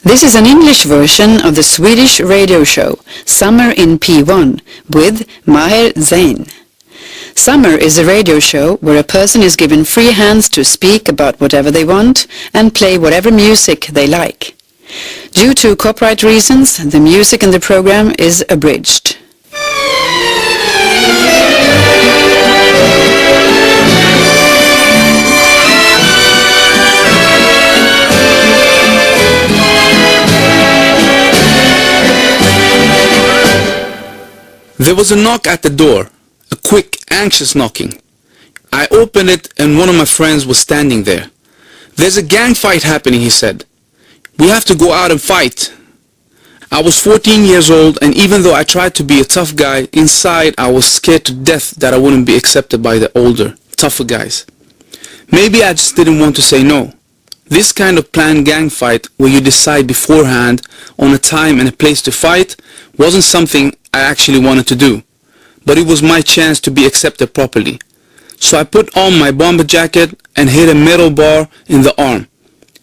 This is an English version of the Swedish radio show Sommar in P1 with Maher Zain. Sommar is a radio show where a person is given free hands to speak about whatever they want and play whatever music they like. Due to copyright reasons, the music in the program is abridged. There was a knock at the door, a quick, anxious knocking. I opened it and one of my friends was standing there. "There's a gang fight happening," he said. "We have to go out and fight." I was 14 years old, and even though I tried to be a tough guy, inside I was scared to death that I wouldn't be accepted by the older, tougher guys. Maybe I just didn't want to say no. This kind of planned gang fight where you decide beforehand on a time and a place to fight wasn't something I actually wanted to do, but it was my chance to be accepted properly. So I put on my bomber jacket and hit a metal bar in the arm.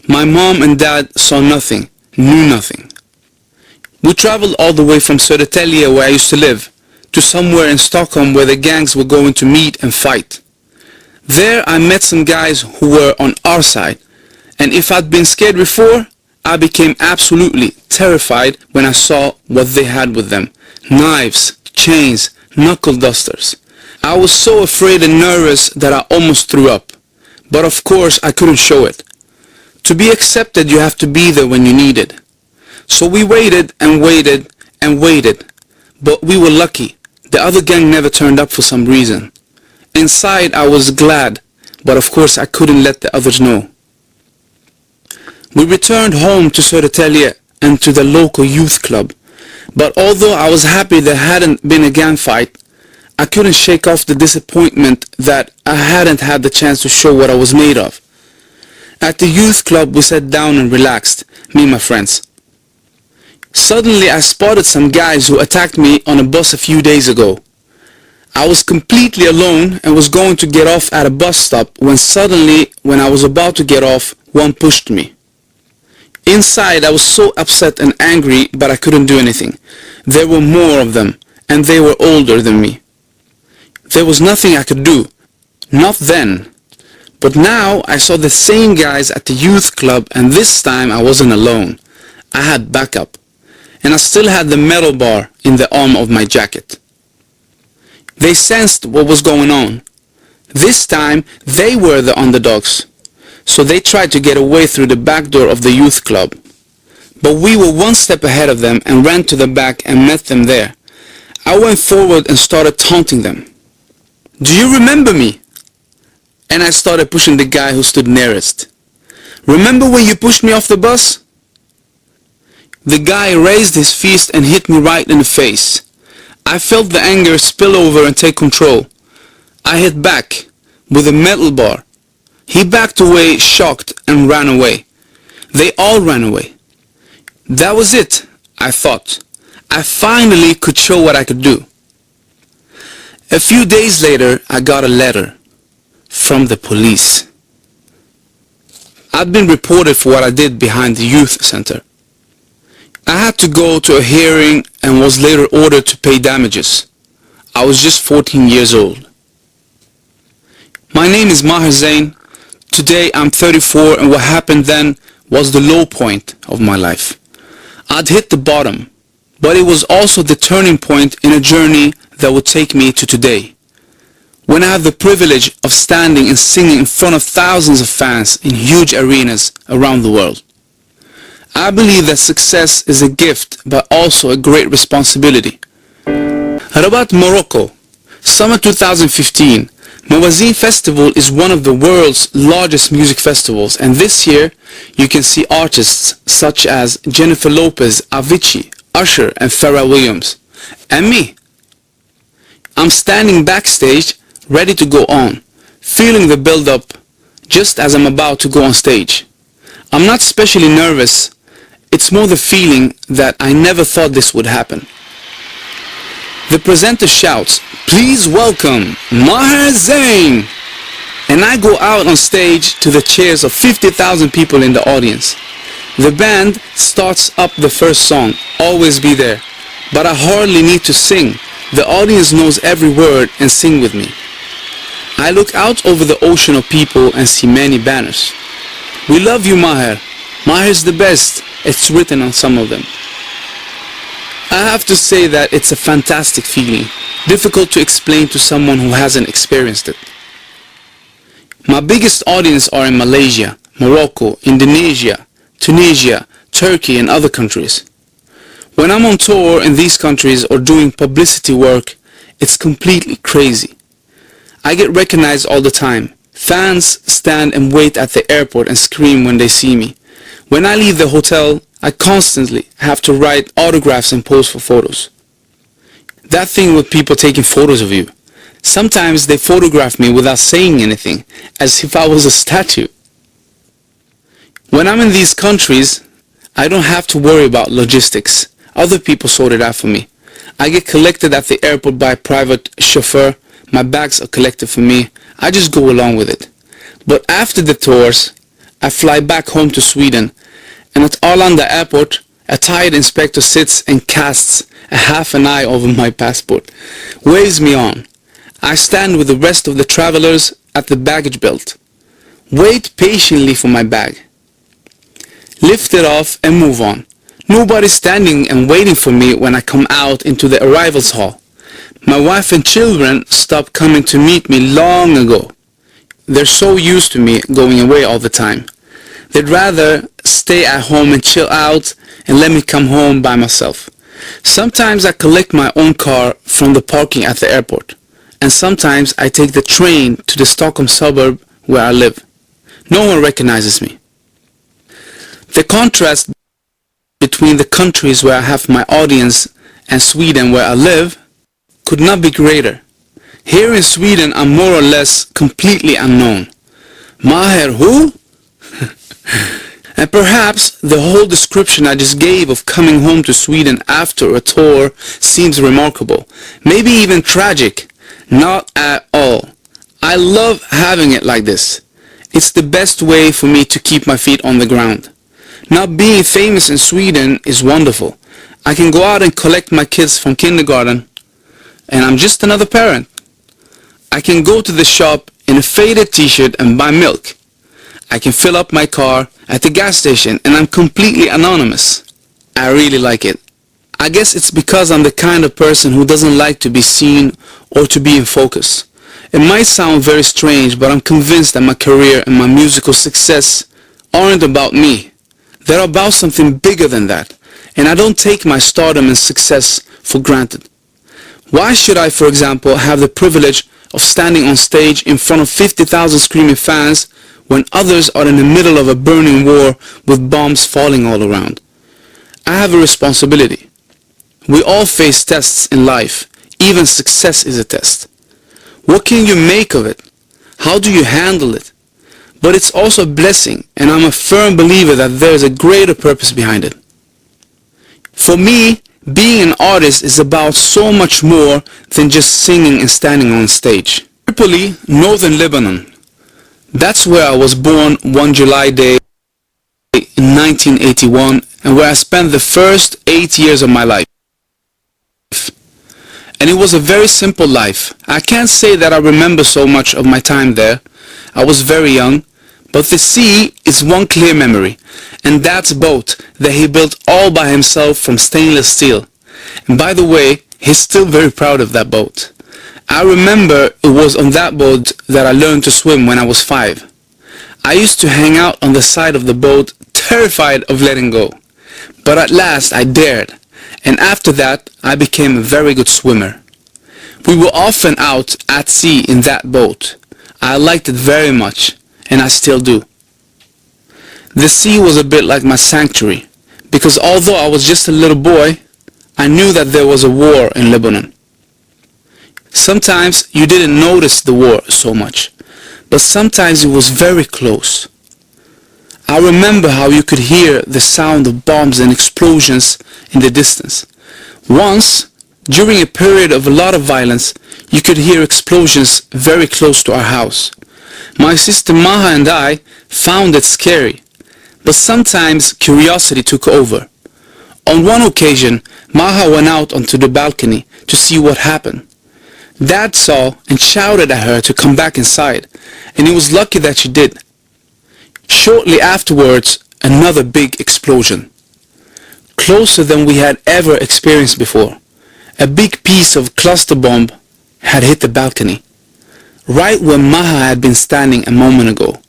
My mom and dad saw nothing, knew nothing. We traveled all the way from Södertälje, where I used to live, to somewhere in Stockholm where the gangs were going to meet and fight. There I met some guys who were on our side, and if I'd been scared before, I became absolutely terrified when I saw what they had with them. Knives, chains, knuckle dusters. I was so afraid and nervous that I almost threw up. But of course I couldn't show it. To be accepted, you have to be there when you need it. So we waited and waited and waited. But we were lucky. The other gang never turned up for some reason. Inside I was glad, but of course I couldn't let the others know. We returned home to Södertälje and to the local youth club. But although I was happy there hadn't been a gang fight, I couldn't shake off the disappointment that I hadn't had the chance to show what I was made of. At the youth club we sat down and relaxed, me and my friends. Suddenly I spotted some guys who attacked me on a bus a few days ago. I was completely alone and was going to get off at a bus stop when suddenly, when I was about to get off, one pushed me. Inside I was so upset and angry, but I couldn't do anything. There were more of them, and they were older than me. There was nothing I could do. Not then. But now I saw the same guys at the youth club, and this time I wasn't alone. I had backup. And I still had the metal bar in the arm of my jacket. They sensed what was going on. This time they were the underdogs. So they tried to get away through the back door of the youth club. But we were one step ahead of them and ran to the back and met them there. I went forward and started taunting them. "Do you remember me?" And I started pushing the guy who stood nearest. "Remember when you pushed me off the bus?" The guy raised his fist and hit me right in the face. I felt the anger spill over and take control. I hit back with a metal bar. He backed away, shocked, and ran away. They all ran away. That was it, I thought. I finally could show what I could do. A few days later, I got a letter from the police. I'd been reported for what I did behind the youth center. I had to go to a hearing and was later ordered to pay damages. I was just 14 years old. My name is Maher Zain. Today I'm 34, and what happened then was the low point of my life. I'd hit the bottom, but it was also the turning point in a journey that would take me to today, when I have the privilege of standing and singing in front of thousands of fans in huge arenas around the world. I believe that success is a gift, but also a great responsibility. Rabat, Morocco, summer 2015. Maher Zain Festival is one of the world's largest music festivals, and this year you can see artists such as Jennifer Lopez, Avicii, Usher and Pharrell Williams. And me. I'm standing backstage, ready to go on, feeling the build-up just as I'm about to go on stage. I'm not especially nervous. It's more the feeling that I never thought this would happen. The presenter shouts, "Please welcome Maher Zain!" And I go out on stage to the cheers of 50,000 people in the audience. The band starts up the first song, Always Be There, but I hardly need to sing. The audience knows every word and sing with me. I look out over the ocean of people and see many banners. We love you, Maher. Maher's the best. It's written on some of them. I have to say that it's a fantastic feeling, difficult to explain to someone who hasn't experienced it. My biggest audience are in Malaysia, Morocco, Indonesia, Tunisia, Turkey and other countries. When I'm on tour in these countries or doing publicity work, it's completely crazy. I get recognized all the time. Fans stand and wait at the airport and scream when they see me. When I leave the hotel, I constantly have to write autographs and pose for photos. That thing with people taking photos of you. Sometimes they photograph me without saying anything, as if I was a statue. When I'm in these countries, I don't have to worry about logistics. Other people sort it out for me. I get collected at the airport by a private chauffeur. My bags are collected for me. I just go along with it. But after the tours, I fly back home to Sweden, and at Arlanda airport, a tired inspector sits and casts a half an eye over my passport, waves me on. I stand with the rest of the travelers at the baggage belt, wait patiently for my bag, lift it off and move on. Nobody's standing and waiting for me when I come out into the arrivals hall. My wife and children stopped coming to meet me long ago. They're so used to me going away all the time. They'd rather stay at home and chill out and let me come home by myself. Sometimes I collect my own car from the parking at the airport, and sometimes I take the train to the Stockholm suburb where I live. No one recognizes me. The contrast between the countries where I have my audience and Sweden where I live could not be greater. Here in Sweden I'm more or less completely unknown. Maher who? And perhaps the whole description I just gave of coming home to Sweden after a tour seems remarkable, maybe even tragic. Not at all. I love having it like this. It's the best way for me to keep my feet on the ground. Not being famous in Sweden is wonderful. I can go out and collect my kids from kindergarten, and I'm just another parent. I can go to the shop in a faded t-shirt and buy milk. I can fill up my car at the gas station and I'm completely anonymous. I really like it. I guess it's because I'm the kind of person who doesn't like to be seen or to be in focus. It might sound very strange, but I'm convinced that my career and my musical success aren't about me. They're about something bigger than that, and I don't take my stardom and success for granted. Why should I, for example, have the privilege of standing on stage in front of 50,000 screaming fans when others are in the middle of a burning war with bombs falling all around? I have a responsibility. We all face tests in life. Even success is a test. What can you make of it? How do you handle it? But it's also a blessing, and I'm a firm believer that there is a greater purpose behind it. For me, being an artist is about so much more than just singing and standing on stage. Tripoli, northern Lebanon. That's where I was born one July day in 1981, and where I spent the first 8 years of my life. And it was a very simple life. I can't say that I remember so much of my time there. I was very young, but the sea is one clear memory, and that's a boat that he built all by himself from stainless steel. And by the way, he's still very proud of that boat. I remember it was on that boat that I learned to swim when I was 5. I used to hang out on the side of the boat, terrified of letting go. But at last I dared, and after that I became a very good swimmer. We were often out at sea in that boat. I liked it very much, and I still do. The sea was a bit like my sanctuary, because although I was just a little boy, I knew that there was a war in Lebanon. Sometimes you didn't notice the war so much, but sometimes it was very close. I remember how you could hear the sound of bombs and explosions in the distance. Once, during a period of a lot of violence, you could hear explosions very close to our house. My sister Maha and I found it scary, but sometimes curiosity took over. On one occasion, Maha went out onto the balcony to see what happened. Dad saw and shouted at her to come back inside, and he was lucky that she did. Shortly afterwards, another big explosion. Closer than we had ever experienced before. A big piece of cluster bomb had hit the balcony, right where Maha had been standing a moment ago.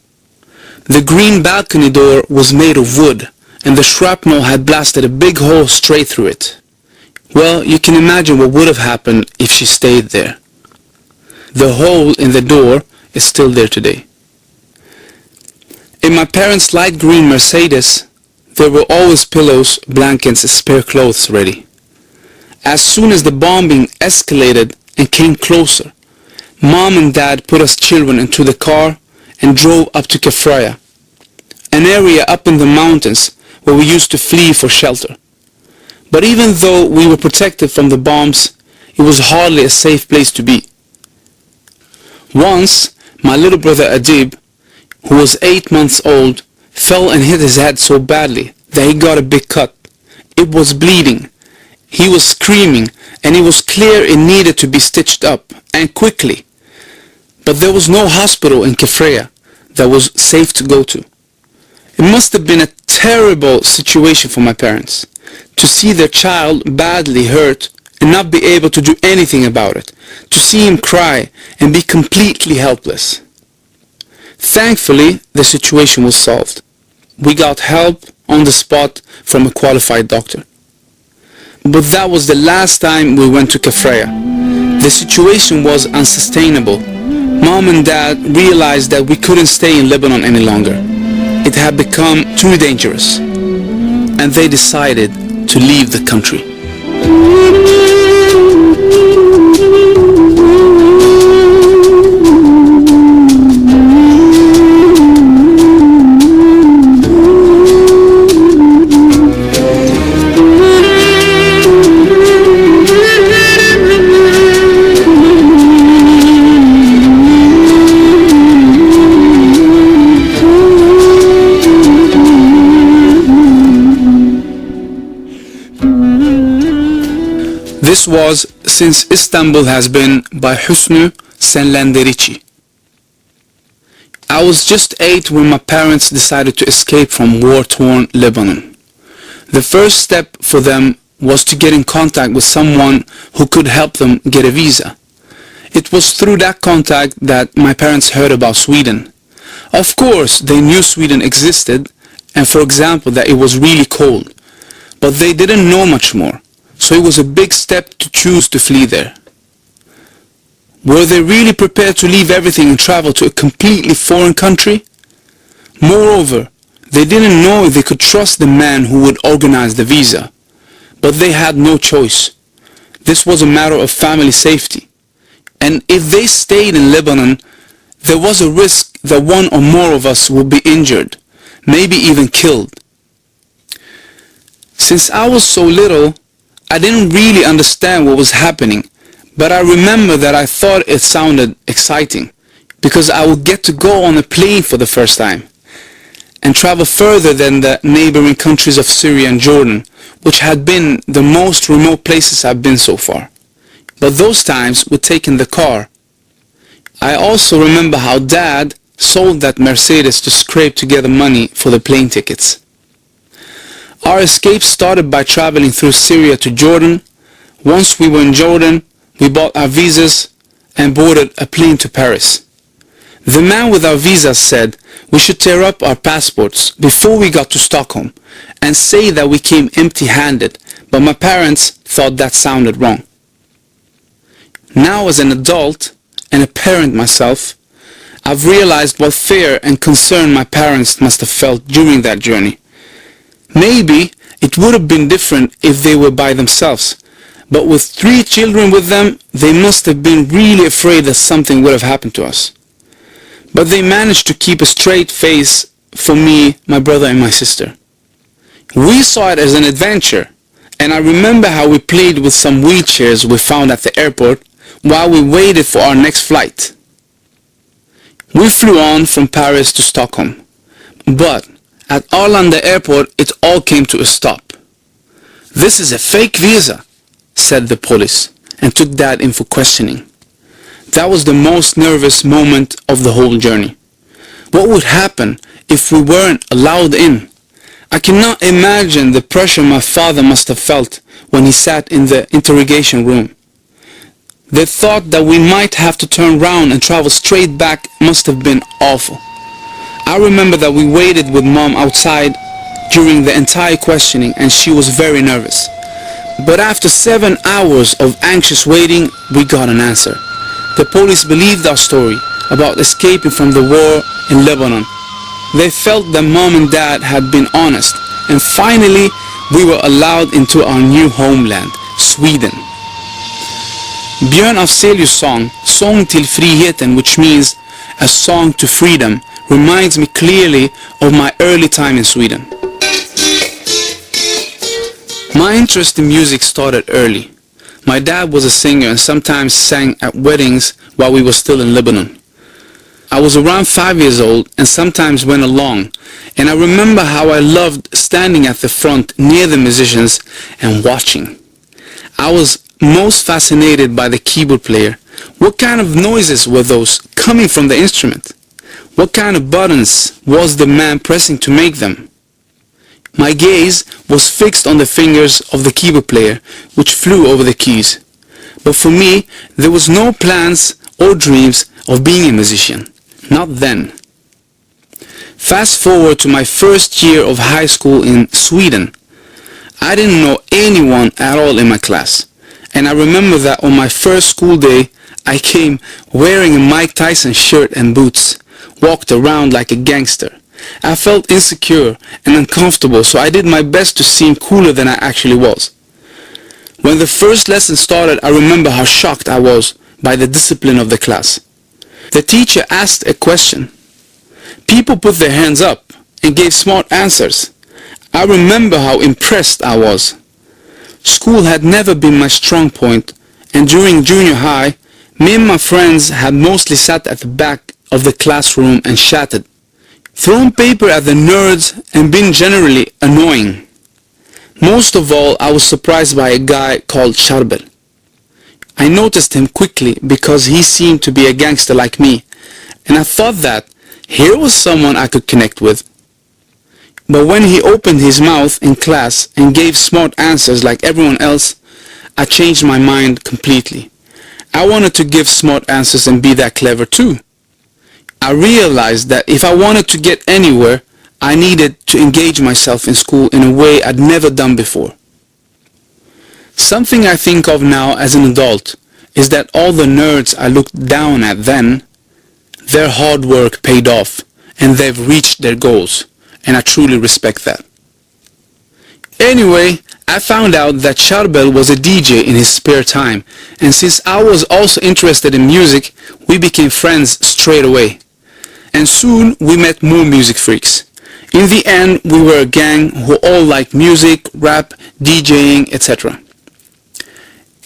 The green balcony door was made of wood, and the shrapnel had blasted a big hole straight through it. Well, you can imagine what would have happened if she stayed there. The hole in the door is still there today. In my parents' light green Mercedes, there were always pillows, blankets, and spare clothes ready. As soon as the bombing escalated and came closer, Mom and Dad put us children into the car and drove up to Kafraya, an area up in the mountains where we used to flee for shelter. But even though we were protected from the bombs, it was hardly a safe place to be. Once, my little brother Adib, who was 8 months old, fell and hit his head so badly that he got a big cut. It was bleeding. He was screaming, and it was clear it needed to be stitched up, and quickly. But there was no hospital in Kafraya that was safe to go to. It must have been a terrible situation for my parents, to see their child badly hurt and not be able to do anything about it, to see him cry and be completely helpless. Thankfully, the situation was solved. We got help on the spot from a qualified doctor. But that was the last time we went to Kafraya. The situation was unsustainable. Mom and Dad realized that we couldn't stay in Lebanon any longer. It had become too dangerous, and they decided to leave the country. This was Since Istanbul Has Been by Husnu Senlenderici. I was just 8 when my parents decided to escape from war-torn Lebanon. The first step for them was to get in contact with someone who could help them get a visa. It was through that contact that my parents heard about Sweden. Of course, they knew Sweden existed, and for example that it was really cold, but they didn't know much more. So it was a big step to choose to flee there. Were they really prepared to leave everything and travel to a completely foreign country? Moreover, they didn't know if they could trust the man who would organize the visa. But they had no choice. This was a matter of family safety. And if they stayed in Lebanon, there was a risk that one or more of us would be injured, maybe even killed. Since I was so little, I didn't really understand what was happening, but I remember that I thought it sounded exciting, because I would get to go on a plane for the first time, and travel further than the neighboring countries of Syria and Jordan, which had been the most remote places I've been so far. But those times would take in the car. I also remember how Dad sold that Mercedes to scrape together money for the plane tickets. Our escape started by traveling through Syria to Jordan. Once we were in Jordan, we bought our visas and boarded a plane to Paris. The man with our visas said we should tear up our passports before we got to Stockholm and say that we came empty-handed, but my parents thought that sounded wrong. Now as an adult and a parent myself, I've realized what fear and concern my parents must have felt during that journey. Maybe it would have been different if they were by themselves, but with 3 children with them, they must have been really afraid that something would have happened to us. But they managed to keep a straight face for me, my brother and my sister. We saw it as an adventure, and I remember how we played with some wheelchairs we found at the airport while we waited for our next flight. We flew on from Paris to Stockholm, but At Arlanda airport, it all came to a stop. "This is a fake visa," said the police, and took Dad in for questioning. That was the most nervous moment of the whole journey. What would happen if we weren't allowed in? I cannot imagine the pressure my father must have felt when he sat in the interrogation room. The thought that we might have to turn round and travel straight back must have been awful. I remember that we waited with Mom outside during the entire questioning, and she was very nervous. But after 7 hours of anxious waiting, we got an answer. The police believed our story about escaping from the war in Lebanon. They felt that Mom and Dad had been honest, and finally we were allowed into our new homeland, Sweden. Björn Afzelius' song, Sång till friheten, which means a song to freedom, reminds me clearly of my early time in Sweden. My interest in music started early. My dad was a singer and sometimes sang at weddings while we were still in Lebanon. I was around 5 years old and sometimes went along, and I remember how I loved standing at the front near the musicians and watching. I was most fascinated by the keyboard player. What kind of noises were those coming from the instrument? What kind of buttons was the man pressing to make them? My gaze was fixed on the fingers of the keyboard player, which flew over the keys. But for me, there was no plans or dreams of being a musician. Not then. Fast forward to my first year of high school in Sweden. I didn't know anyone at all in my class. And I remember that on my first school day, I came wearing a Mike Tyson shirt and boots, walked around like a gangster. I felt insecure and uncomfortable, so I did my best to seem cooler than I actually was. When the first lesson started, I remember how shocked I was by the discipline of the class. The teacher asked a question. People put their hands up and gave smart answers. I remember how impressed I was. School had never been my strong point, and during junior high, me and my friends had mostly sat at the back of the classroom and chatted, thrown paper at the nerds, and been generally annoying. Most of all, I was surprised by a guy called Charbel. I noticed him quickly because he seemed to be a gangster like me, and I thought that here was someone I could connect with. But when he opened his mouth in class and gave smart answers like everyone else, I changed my mind completely. I wanted to give smart answers and be that clever too. I realized that if I wanted to get anywhere, I needed to engage myself in school in a way I'd never done before. Something I think of now as an adult is that all the nerds I looked down at then, their hard work paid off and they've reached their goals, and I truly respect that. Anyway, I found out that Charbel was a DJ in his spare time, and since I was also interested in music, we became friends straight away. And soon we met more music freaks. In the end, we were a gang who all liked music, rap, DJing, etc.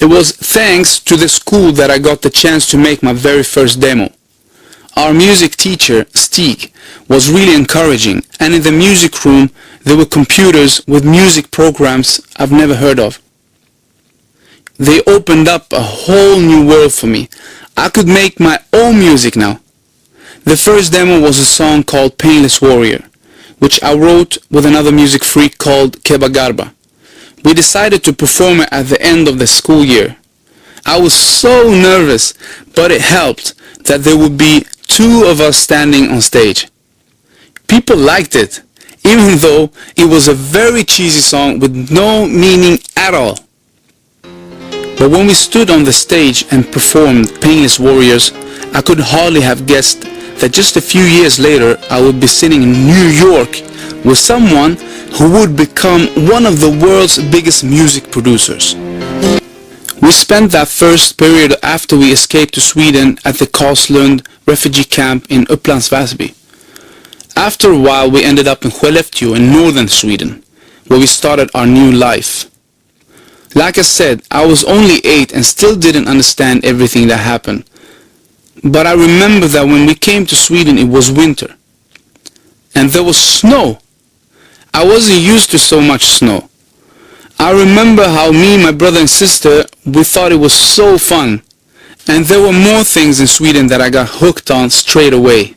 It was thanks to the school that I got the chance to make my very first demo. Our music teacher, Stig, was really encouraging, and in the music room there were computers with music programs I've never heard of. They opened up a whole new world for me. I could make my own music now. The first demo was a song called Painless Warrior, which I wrote with another music freak called Keba Garba. We decided to perform it at the end of the school year. I was so nervous, but it helped that there would be 2 of us standing on stage. People liked it, even though it was a very cheesy song with no meaning at all. But when we stood on the stage and performed Painless Warriors, I could hardly have guessed that just a few years later I would be sitting in New York with someone who would become one of the world's biggest music producers. We spent that first period after we escaped to Sweden at the Karlslund refugee camp in Upplands Väsby. After a while we ended up in Skellefteå in northern Sweden, where we started our new life. Like I said, I was only 8 and still didn't understand everything that happened. But I remember that when we came to Sweden it was winter. And there was snow. I wasn't used to so much snow. I remember how me, my brother and sister, we thought it was so fun. And there were more things in Sweden that I got hooked on straight away.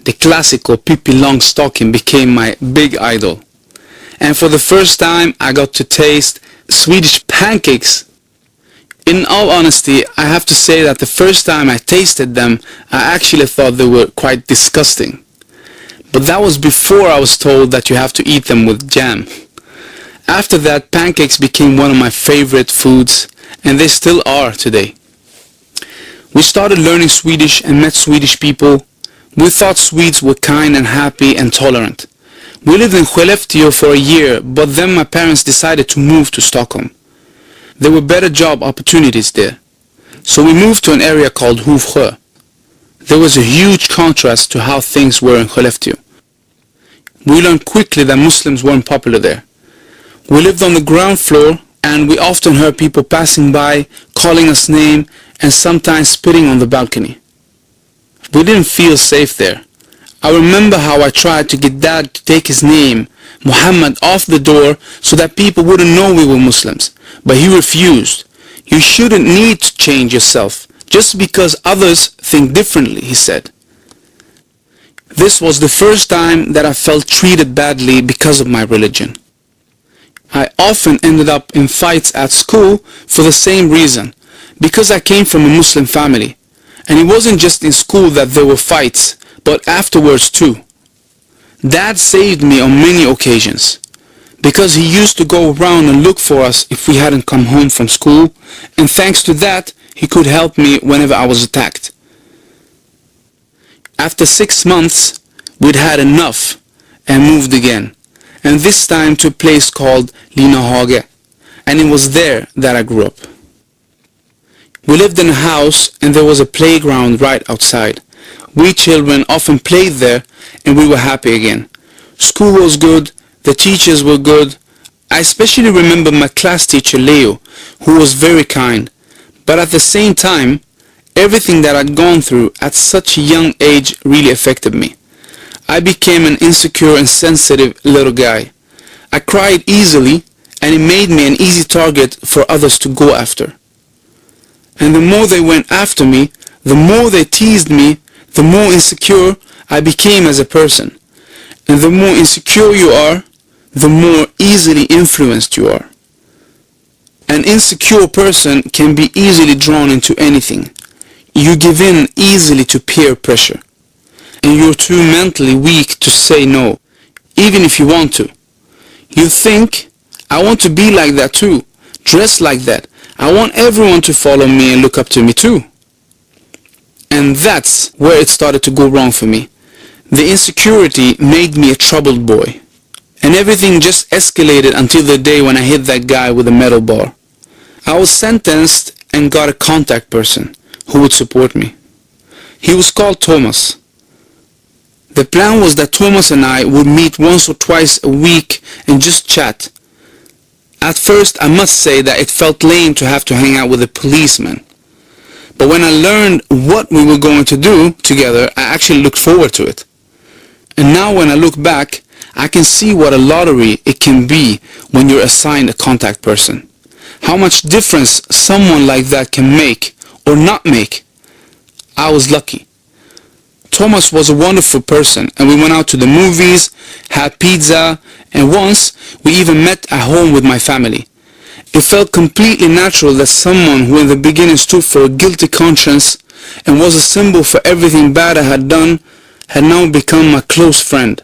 The classical Pippi Longstocking became my big idol. And for the first time I got to taste Swedish pancakes. In all honesty, I have to say that the first time I tasted them, I actually thought they were quite disgusting. But that was before I was told that you have to eat them with jam. After that, pancakes became one of my favorite foods, and they still are today. We started learning Swedish and met Swedish people. We thought Swedes were kind and happy and tolerant. We lived in Skellefteå for a year, but then my parents decided to move to Stockholm. There were better job opportunities there. So we moved to an area called Hovsjö. There was a huge contrast to how things were in Skellefteå. We learned quickly that Muslims weren't popular there. We lived on the ground floor, and we often heard people passing by, calling us names, and sometimes spitting on the balcony. We didn't feel safe there. I remember how I tried to get Dad to take his name, Muhammad, off the door so that people wouldn't know we were Muslims, but he refused. You shouldn't need to change yourself just because others think differently, he said. This was the first time that I felt treated badly because of my religion. I often ended up in fights at school for the same reason, because I came from a Muslim family. And it wasn't just in school that there were fights, but afterwards too. Dad saved me on many occasions, because he used to go around and look for us if we hadn't come home from school, and thanks to that, he could help me whenever I was attacked. After 6 months, we'd had enough and moved again, and this time to a place called Linnahage, and it was there that I grew up. We lived in a house and there was a playground right outside. We children often played there and we were happy again. School was good, the teachers were good. I especially remember my class teacher Leo, who was very kind. But at the same time, everything that I'd gone through at such a young age really affected me. I became an insecure and sensitive little guy. I cried easily and it made me an easy target for others to go after. And the more they went after me, the more they teased me, the more insecure I became as a person. And the more insecure you are, the more easily influenced you are. An insecure person can be easily drawn into anything. You give in easily to peer pressure. And you're too mentally weak to say no, even if you want to. You think, I want to be like that too, dress like that. I want everyone to follow me and look up to me too. And that's where it started to go wrong for me. The insecurity made me a troubled boy. And everything just escalated until the day when I hit that guy with a metal bar. I was sentenced and got a contact person who would support me. He was called Thomas. The plan was that Thomas and I would meet once or twice a week and just chat. At first, I must say that it felt lame to have to hang out with a policeman. But when I learned what we were going to do together, I actually looked forward to it. And now when I look back, I can see what a lottery it can be when you're assigned a contact person. How much difference someone like that can make or not make. I was lucky. Thomas was a wonderful person, and we went out to the movies, had pizza, and once we even met at home with my family. It felt completely natural that someone who in the beginning stood for a guilty conscience and was a symbol for everything bad I had done had now become my close friend.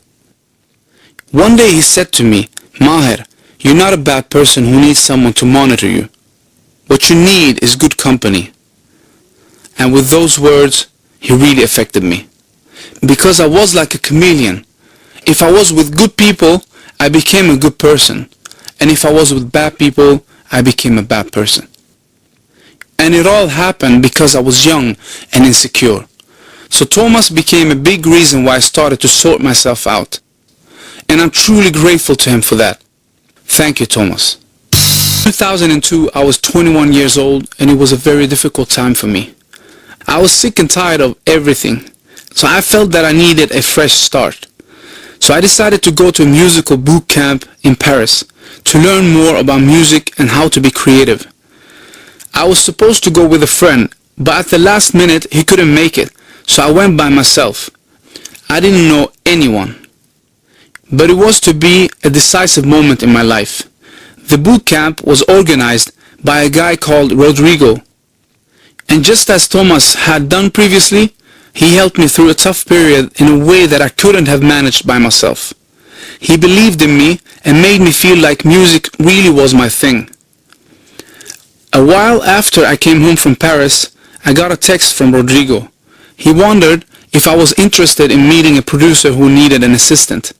One day he said to me, "Maher, you're not a bad person who needs someone to monitor you. What you need is good company." And with those words, he really affected me. Because I was like a chameleon. If I was with good people, I became a good person. And if I was with bad people, I became a bad person. And it all happened because I was young and insecure. So Thomas became a big reason why I started to sort myself out. And I'm truly grateful to him for that. Thank you, Thomas. In 2002, I was 21 years old and it was a very difficult time for me. I was sick and tired of everything. So I felt that I needed a fresh start. So I decided to go to a musical boot camp in Paris to learn more about music and how to be creative. I was supposed to go with a friend, but at the last minute he couldn't make it, so I went by myself. I didn't know anyone. But it was to be a decisive moment in my life. The boot camp was organized by a guy called Rodrigo. And just as Thomas had done previously, he helped me through a tough period in a way that I couldn't have managed by myself. He believed in me and made me feel like music really was my thing. A while after I came home from Paris, I got a text from Rodrigo. He wondered if I was interested in meeting a producer who needed an assistant.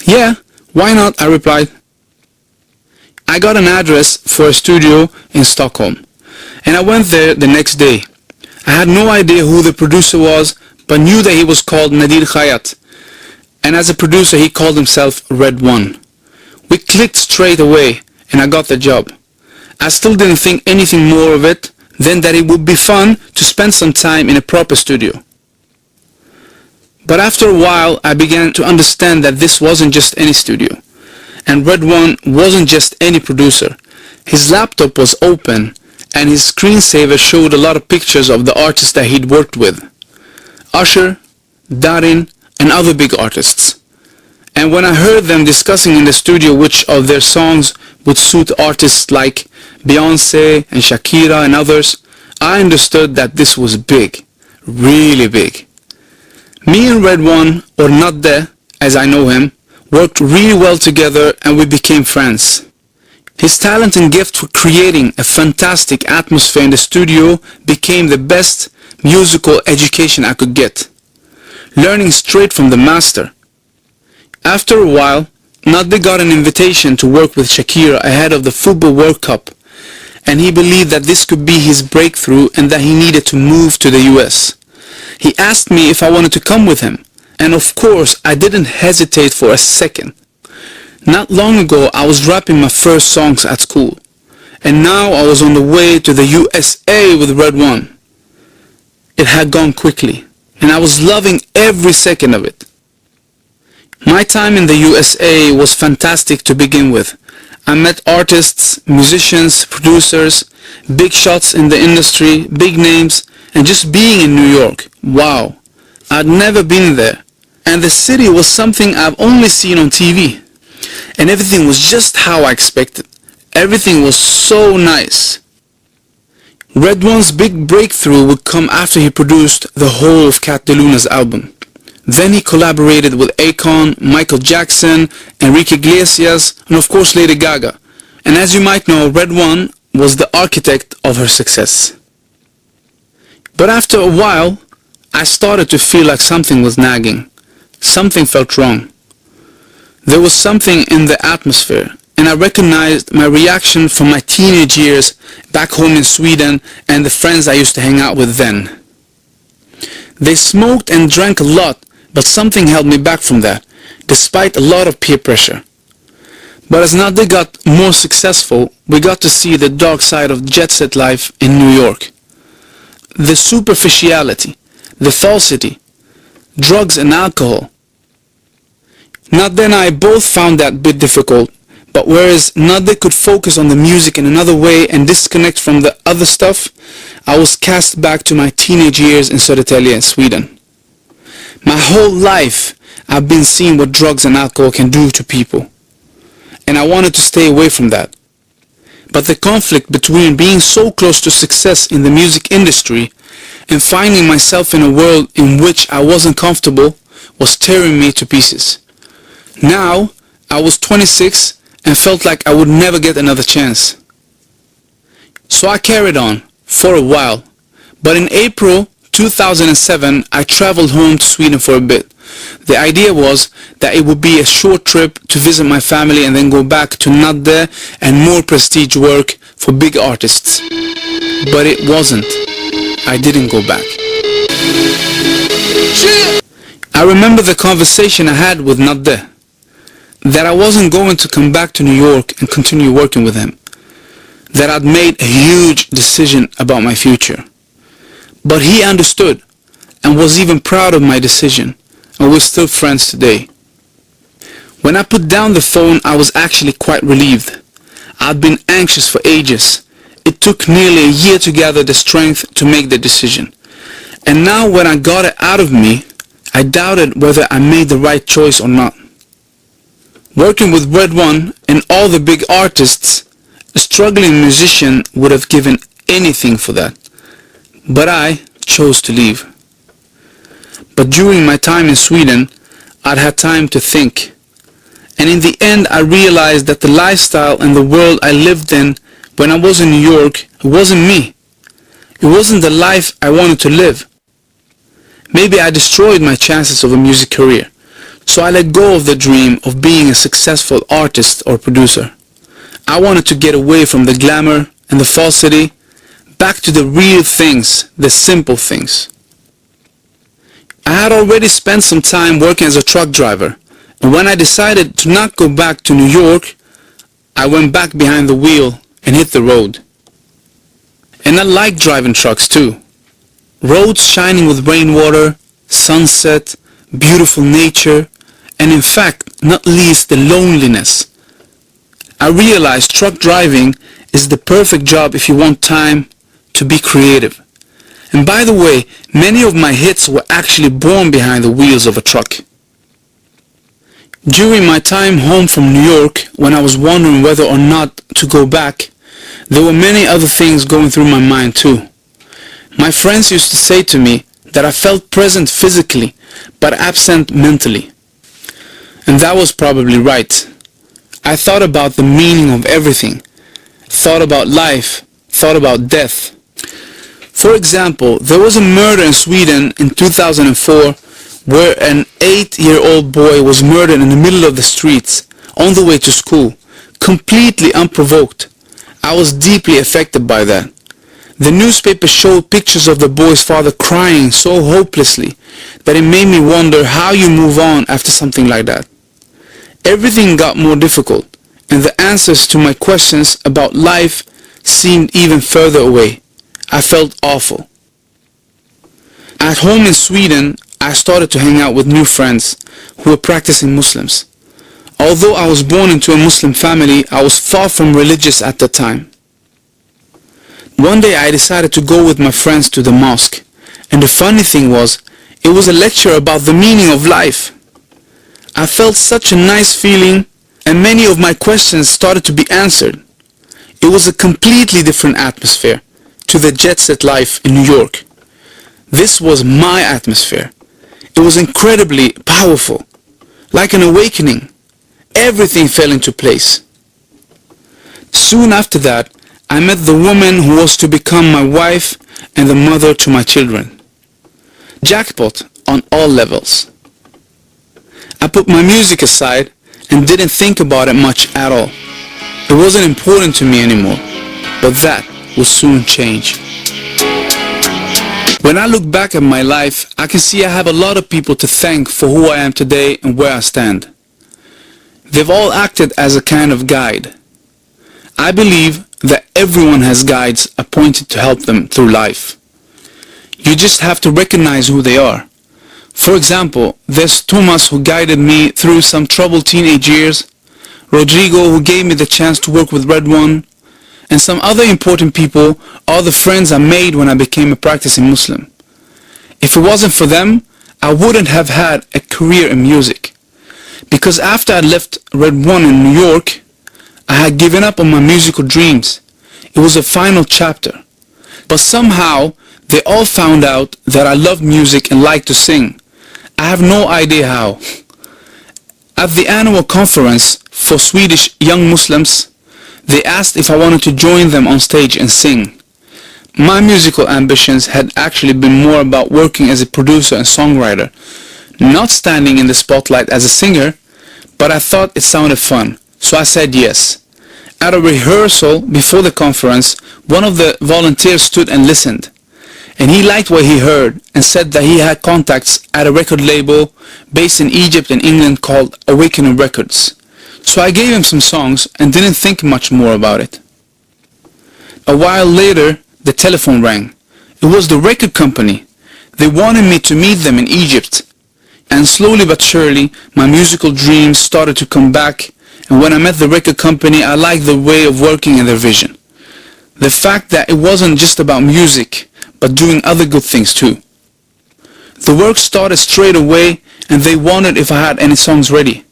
Yeah, why not, I replied. I got an address for a studio in Stockholm, and I went there the next day. I had no idea who the producer was, but knew that he was called Nadir Khayat, and as a producer he called himself Red One. We clicked straight away, and I got the job. I still didn't think anything more of it than that it would be fun to spend some time in a proper studio. But after a while I began to understand that this wasn't just any studio, and Red One wasn't just any producer. His laptop was open, and his screensaver showed a lot of pictures of the artists that he'd worked with. Usher, Darin, and other big artists. And when I heard them discussing in the studio which of their songs would suit artists like Beyoncé and Shakira and others, I understood that this was big, really big. Me and Red One, or Nadde, as I know him, worked really well together and we became friends. His talent and gift for creating a fantastic atmosphere in the studio became the best musical education I could get, learning straight from the master. After a while, Nadde got an invitation to work with Shakira ahead of the Football World Cup, and he believed that this could be his breakthrough and that he needed to move to the US. He asked me if I wanted to come with him, and of course I didn't hesitate for a second. Not long ago I was rapping my first songs at school, and now I was on the way to the USA with Red One. It had gone quickly, and I was loving every second of it. My time in the USA was fantastic to begin with. I met artists, musicians, producers, big shots in the industry, big names, and just being in New York, wow, I'd never been there. And the city was something I've only seen on TV. And everything was just how I expected. Everything was so nice. Red One's big breakthrough would come after he produced the whole of Cat DeLuna's album. Then he collaborated with Akon, Michael Jackson, Enrique Iglesias, and of course Lady Gaga. And as you might know, Red One was the architect of her success. But after a while, I started to feel like something was nagging. Something felt wrong. There was something in the atmosphere, and I recognized my reaction from my teenage years back home in Sweden and the friends I used to hang out with then. They smoked and drank a lot, but something held me back from that, despite a lot of peer pressure. But as Nadde got more successful, we got to see the dark side of jet set life in New York. The superficiality, the falsity, drugs and alcohol. Nadde and I both found that a bit difficult, but whereas Nadde could focus on the music in another way and disconnect from the other stuff, I was cast back to my teenage years in Södertälje, Sweden. My whole life I've been seeing what drugs and alcohol can do to people, and I wanted to stay away from that. But the conflict between being so close to success in the music industry and finding myself in a world in which I wasn't comfortable was tearing me to pieces. Now, I was 26 and felt like I would never get another chance. So I carried on for a while, but in April 2007 I traveled home to Sweden for a bit. The idea was that it would be a short trip to visit my family and then go back to Nadde and more prestige work for big artists. But it wasn't. I didn't go back. I remember the conversation I had with Nadde, that I wasn't going to come back to New York and continue working with him, that I'd made a huge decision about my future. But he understood and was even proud of my decision, and we're still friends today. When I put down the phone, I was actually quite relieved. I'd been anxious for ages. It took nearly a year to gather the strength to make the decision. And now when I got it out of me, I doubted whether I made the right choice or not. Working with Red One and all the big artists, a struggling musician would have given anything for that. But I chose to leave. But during my time in Sweden, I'd had time to think. And in the end, I realized that the lifestyle and the world I lived in when I was in New York, it wasn't me. It wasn't the life I wanted to live. Maybe I destroyed my chances of a music career, so I let go of the dream of being a successful artist or producer. I wanted to get away from the glamour and the falsity, back to the real things, the simple things. I had already spent some time working as a truck driver, and when I decided to not go back to New York, I went back behind the wheel and hit the road. And I like driving trucks too. Roads shining with rainwater, sunset, beautiful nature, and in fact, not least the loneliness. I realized truck driving is the perfect job if you want time to be creative. And by the way, many of my hits were actually born behind the wheels of a truck. During my time home from New York, when I was wondering whether or not to go back, there were many other things going through my mind too. My friends used to say to me that I felt present physically, but absent mentally. And that was probably right. I thought about the meaning of everything, thought about life, thought about death. For example, there was a murder in Sweden in 2004 where an 8-year-old boy was murdered in the middle of the streets on the way to school, completely unprovoked. I was deeply affected by that. The newspaper showed pictures of the boy's father crying so hopelessly that it made me wonder how you move on after something like that. Everything got more difficult, and the answers to my questions about life seemed even further away. I felt awful. At home in Sweden, I started to hang out with new friends who were practicing Muslims. Although I was born into a Muslim family, I was far from religious at the time. One day I decided to go with my friends to the mosque, and the funny thing was, it was a lecture about the meaning of life. I felt such a nice feeling, and many of my questions started to be answered. It was a completely different atmosphere to the jet-set life in New York. This was my atmosphere. It was incredibly powerful, like an awakening. Everything fell into place. Soon after that, I met the woman who was to become my wife and the mother to my children. Jackpot on all levels. I put my music aside and didn't think about it much at all. It wasn't important to me anymore, but that will soon change. When I look back at my life, I can see I have a lot of people to thank for who I am today and where I stand. They've all acted as a kind of guide. I believe that everyone has guides appointed to help them through life. You just have to recognize who they are. For example, there's Thomas who guided me through some troubled teenage years, Rodrigo who gave me the chance to work with Red One, and some other important people are the friends I made when I became a practicing Muslim. If it wasn't for them, I wouldn't have had a career in music. Because after I left Red One in New York, I had given up on my musical dreams. It was a final chapter. But somehow, they all found out that I loved music and liked to sing. I have no idea how. At the annual conference for Swedish young Muslims, they asked if I wanted to join them on stage and sing. My musical ambitions had actually been more about working as a producer and songwriter, not standing in the spotlight as a singer, but I thought it sounded fun, so I said yes. At a rehearsal before the conference, one of the volunteers stood and listened, and he liked what he heard and said that he had contacts at a record label based in Egypt and England called Awakening Records. So I gave him some songs and didn't think much more about it. A while later, the telephone rang. It was the record company. They wanted me to meet them in Egypt. And slowly but surely, my musical dreams started to come back, and when I met the record company, I liked the way of working and their vision. The fact that it wasn't just about music, but doing other good things too. The work started straight away, and they wondered if I had any songs ready.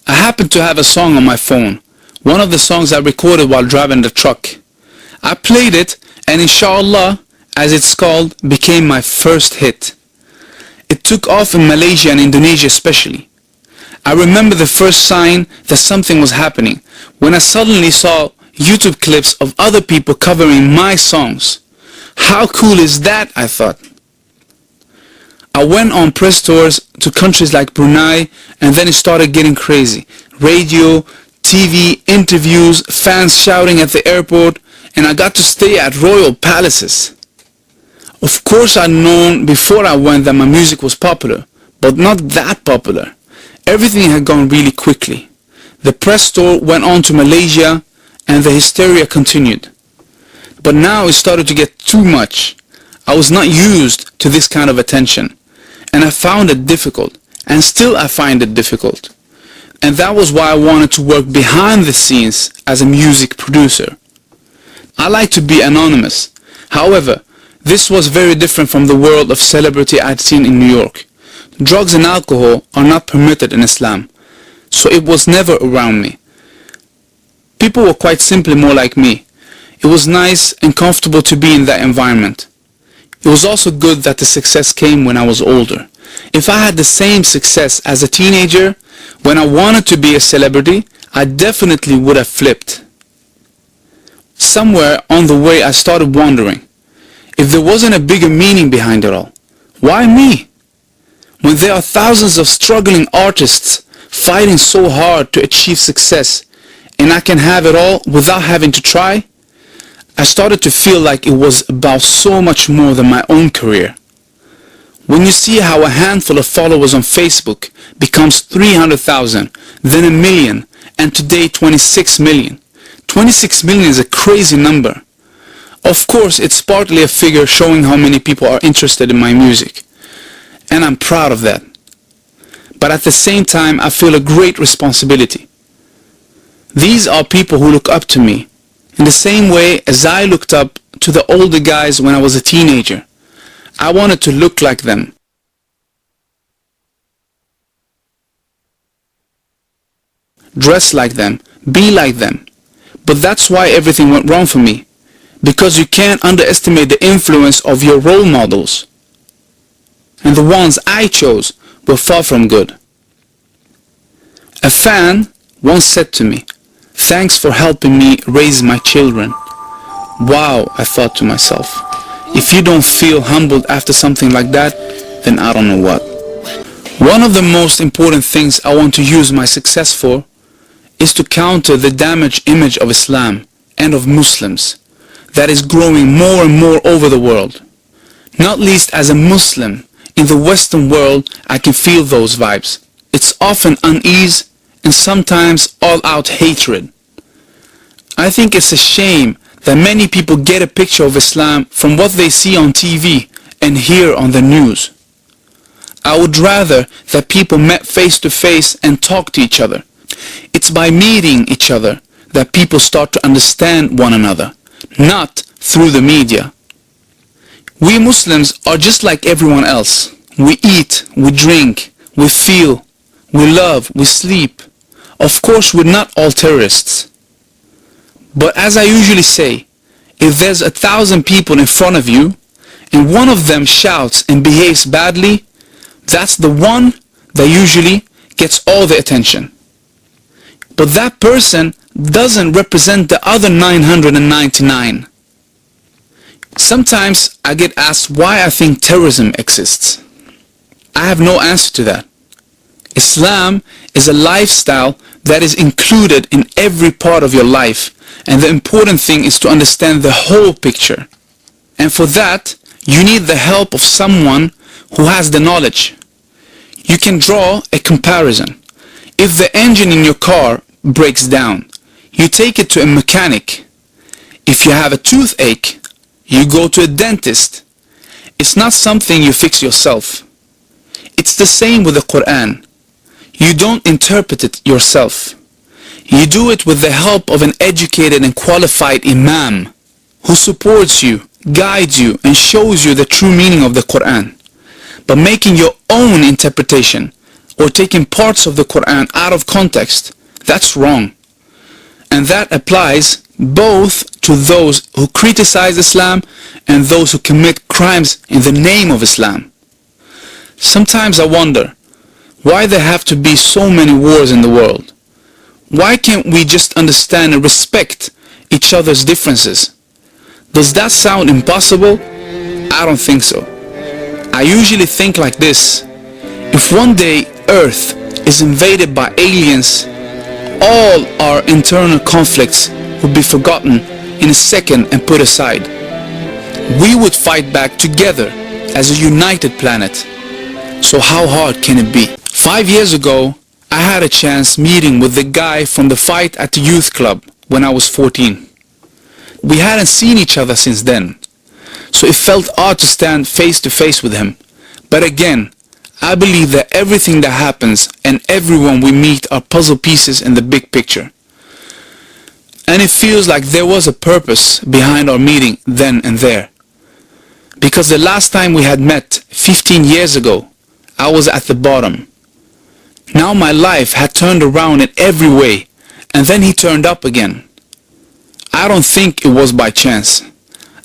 I happened to have a song on my phone, one of the songs I recorded while driving the truck. I played it, and inshallah, as it's called, became my first hit. It took off in Malaysia and Indonesia especially. I remember the first sign that something was happening when I suddenly saw YouTube clips of other people covering my songs. How cool is that, I thought. I went on press tours to countries like Brunei, and then it started getting crazy. Radio, TV, interviews, fans shouting at the airport, and I got to stay at royal palaces. Of course I'd known before I went that my music was popular, but not that popular. Everything had gone really quickly. The press tour went on to Malaysia, and the hysteria continued. But now it started to get too much. I was not used to this kind of attention, and I found it difficult, and still I find it difficult. And that was why I wanted to work behind the scenes as a music producer. I like to be anonymous. However, this was very different from the world of celebrity I'd seen in New York. Drugs and alcohol are not permitted in Islam, so it was never around me. People were quite simply more like me. It was nice and comfortable to be in that environment. It was also good that the success came when I was older. If I had the same success as a teenager, when I wanted to be a celebrity, I definitely would have flipped. Somewhere on the way I started wondering, if there wasn't a bigger meaning behind it all, why me? When there are thousands of struggling artists fighting so hard to achieve success, and I can have it all without having to try, I started to feel like it was about so much more than my own career. When you see how a handful of followers on Facebook becomes 300,000, then 1 million, and today 26 million. 26 million is a crazy number. Of course, it's partly a figure showing how many people are interested in my music, and I'm proud of that. But at the same time, I feel a great responsibility. These are people who look up to me, in the same way as I looked up to the older guys when I was a teenager. I wanted to look like them. Dress like them, be like them. But that's why everything went wrong for me. Because you can't underestimate the influence of your role models. And the ones I chose were far from good. A fan once said to me, "Thanks for helping me raise my children." Wow, I thought to myself. If you don't feel humbled after something like that, then I don't know what. One of the most important things I want to use my success for is to counter the damaged image of Islam and of Muslims that is growing more and more over the world. Not least as a Muslim in the Western world, I can feel those vibes. It's often unease and sometimes all-out hatred. I think it's a shame that many people get a picture of Islam from what they see on TV and hear on the news. I would rather that people met face to face and talk to each other. It's by meeting each other that people start to understand one another, not through the media. We Muslims are just like everyone else. We eat, we drink, we feel, we love, we sleep. Of course, we're not all terrorists. But as I usually say, if there's 1,000 people in front of you, and one of them shouts and behaves badly, that's the one that usually gets all the attention. But that person doesn't represent the other 999. Sometimes I get asked why I think terrorism exists. I have no answer to that. Islam is a lifestyle that is included in every part of your life, and the important thing is to understand the whole picture. And for that, you need the help of someone who has the knowledge. You can draw a comparison. If the engine in your car breaks down, you take it to a mechanic. If you have a toothache, you go to a dentist. It's not something you fix yourself. It's the same with the Quran. You don't interpret it yourself. You do it with the help of an educated and qualified imam who supports you, guides you, and shows you the true meaning of the Quran. But making your own interpretation or taking parts of the Quran out of context, that's wrong. And that applies both to those who criticize Islam and those who commit crimes in the name of Islam. Sometimes I wonder why there have to be so many wars in the world. Why can't we just understand and respect each other's differences? Does that sound impossible? I don't think so. I usually think like this: if one day Earth is invaded by aliens, all our internal conflicts would be forgotten in a second and put aside. We would fight back together as a united planet. So how hard can it be? 5 years ago, I had a chance meeting with the guy from the fight at the youth club when I was 14. We hadn't seen each other since then, so it felt odd to stand face to face with him. But again, I believe that everything that happens and everyone we meet are puzzle pieces in the big picture. And it feels like there was a purpose behind our meeting then and there. Because the last time we had met, 15 years ago, I was at the bottom. Now my life had turned around in every way, and then he turned up again. I don't think it was by chance.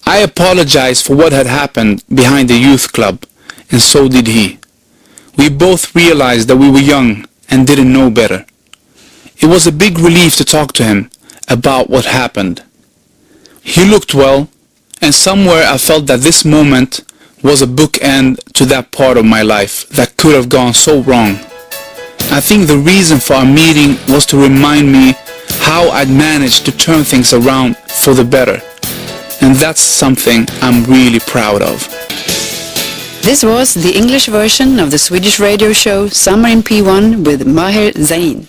I apologized for what had happened behind the youth club, and so did he. We both realized that we were young and didn't know better. It was a big relief to talk to him about what happened. He looked well, and somewhere I felt that this moment was a bookend to that part of my life that could have gone so wrong. I think the reason for our meeting was to remind me how I'd managed to turn things around for the better. And that's something I'm really proud of. This was the English version of the Swedish radio show Sommar in P1 with Maher Zain.